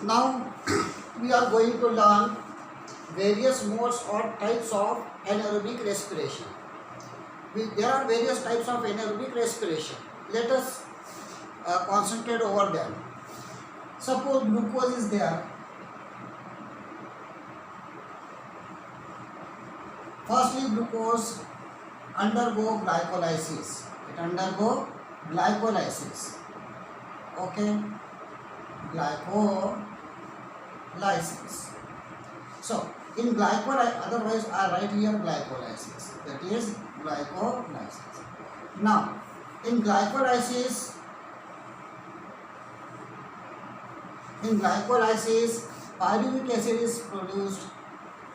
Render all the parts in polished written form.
Now we are going to learn various modes or types of anaerobic respiration. There are various types of anaerobic respiration. Let us concentrate over them. Suppose glucose is there. Firstly, glucose undergo glycolysis. It undergo glycolysis. Okay, glycolysis. So in glycolysis, otherwise I write here glycolysis. That is glycolysis. Now in glycolysis, pyruvic acid is produced.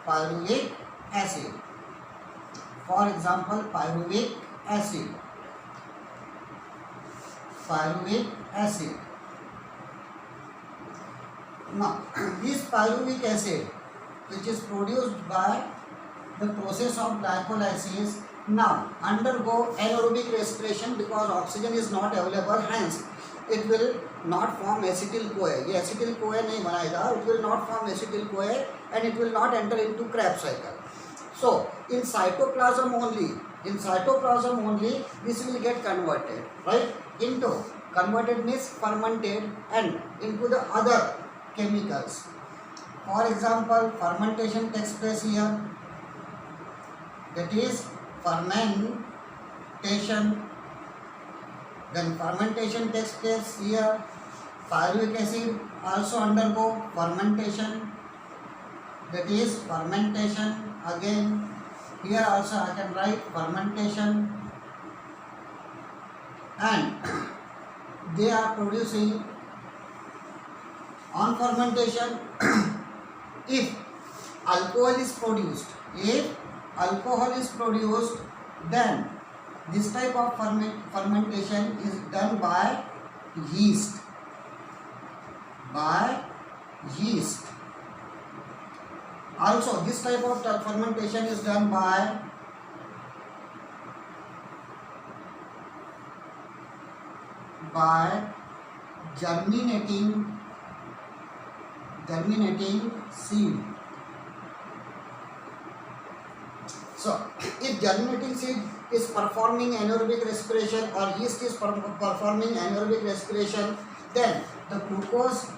Pyruvic acid. For example, pyruvic acid. Now, this pyruvic acid, which is produced by the process of glycolysis, now undergo anaerobic respiration because oxygen is not available. Hence, it will not form acetyl-CoA. ये acetyl-CoA नहीं बनाएगा. It will not form acetyl-CoA and it will not enter into Krebs cycle. So, in cytoplasm only, this will get converted, right? Converted means fermented and into the other chemicals. For example, fermentation takes place here. That is fermentation. Then fermentation takes place here. Pyruvic acid also undergo fermentation. That is fermentation. Again, here also I can write fermentation. And they are producing on fermentation. If alcohol is produced, then this type of fermentation is done by yeast. Also, this type of fermentation is done by germinating seed. So, if germinating seed is performing anaerobic respiration or yeast is performing anaerobic respiration, then the glucose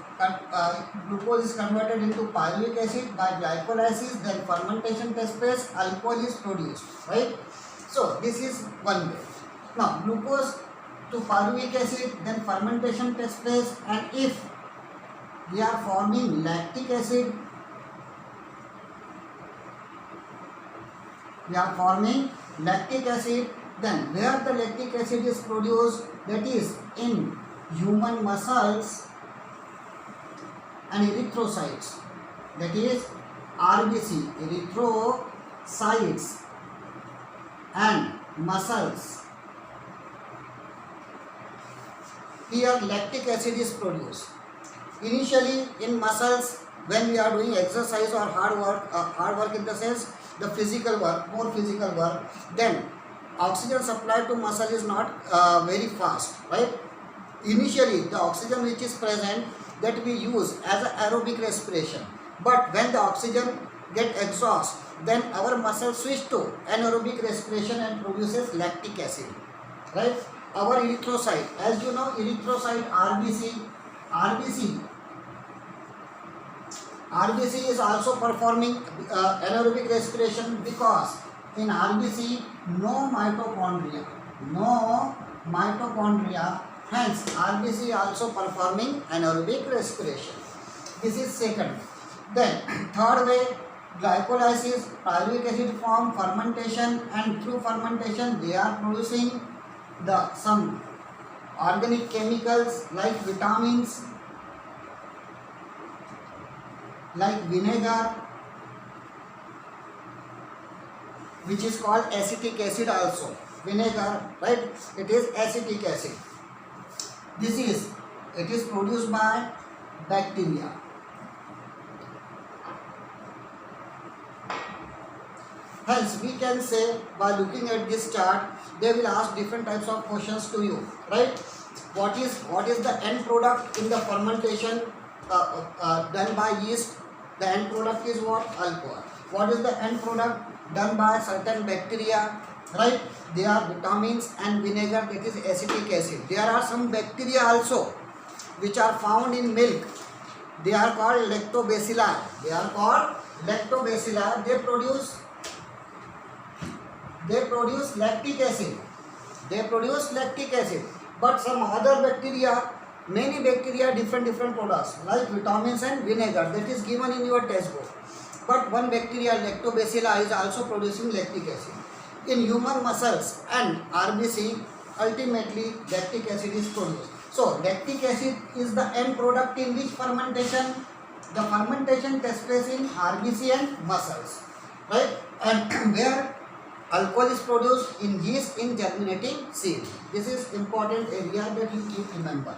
is converted into pyruvic acid by glycolysis, then fermentation takes place, alcohol is produced, right? So, this is one way. Now, glucose to pyruvic acid, then fermentation takes place, and if we are forming lactic acid, then where the lactic acid is produced, that is in human muscles and erythrocytes, that is RBC, erythrocytes and muscles. Here lactic acid is produced. Initially in muscles, when we are doing exercise or hard work in the sense the physical work, more physical work, then oxygen supply to muscle is not very fast, right? Initially the oxygen which is present, that we use as an aerobic respiration, but when the oxygen get exhaust, then our muscle switch to anaerobic respiration and produces lactic acid, right? Our erythrocyte, as you know, erythrocyte RBC is also performing anaerobic respiration because in RBC no mitochondria, hence RBC also performing anaerobic respiration. This is second. Then third way, glycolysis, pyruvic acid form, fermentation, and through fermentation they are producing some organic chemicals like vitamins, like vinegar, which is called acetic acid also. Vinegar, right? It is acetic acid. It is produced by bacteria. Hence, we can say by looking at this chart, they will ask different types of questions to you, right? What is the end product in the fermentation? done by yeast. The end product is what? Alcohol. What is the end product? Done by certain bacteria, right? They are vitamins and vinegar, that is acetic acid. There are some bacteria also which are found in milk. They are called lactobacilli. They are called lactobacilli. They produce lactic acid. They produce lactic acid. But some other bacteria, many bacteria, different products like vitamins and vinegar, that is given in your textbook. But one bacteria, lactobacilli, is also producing lactic acid. In human muscles and RBC, ultimately lactic acid is produced. So lactic acid is the end product in which fermentation? The fermentation takes place in RBC and muscles, right? And where alcohol is produced? In yeast, in germinating seed. This is important area that you keep remember.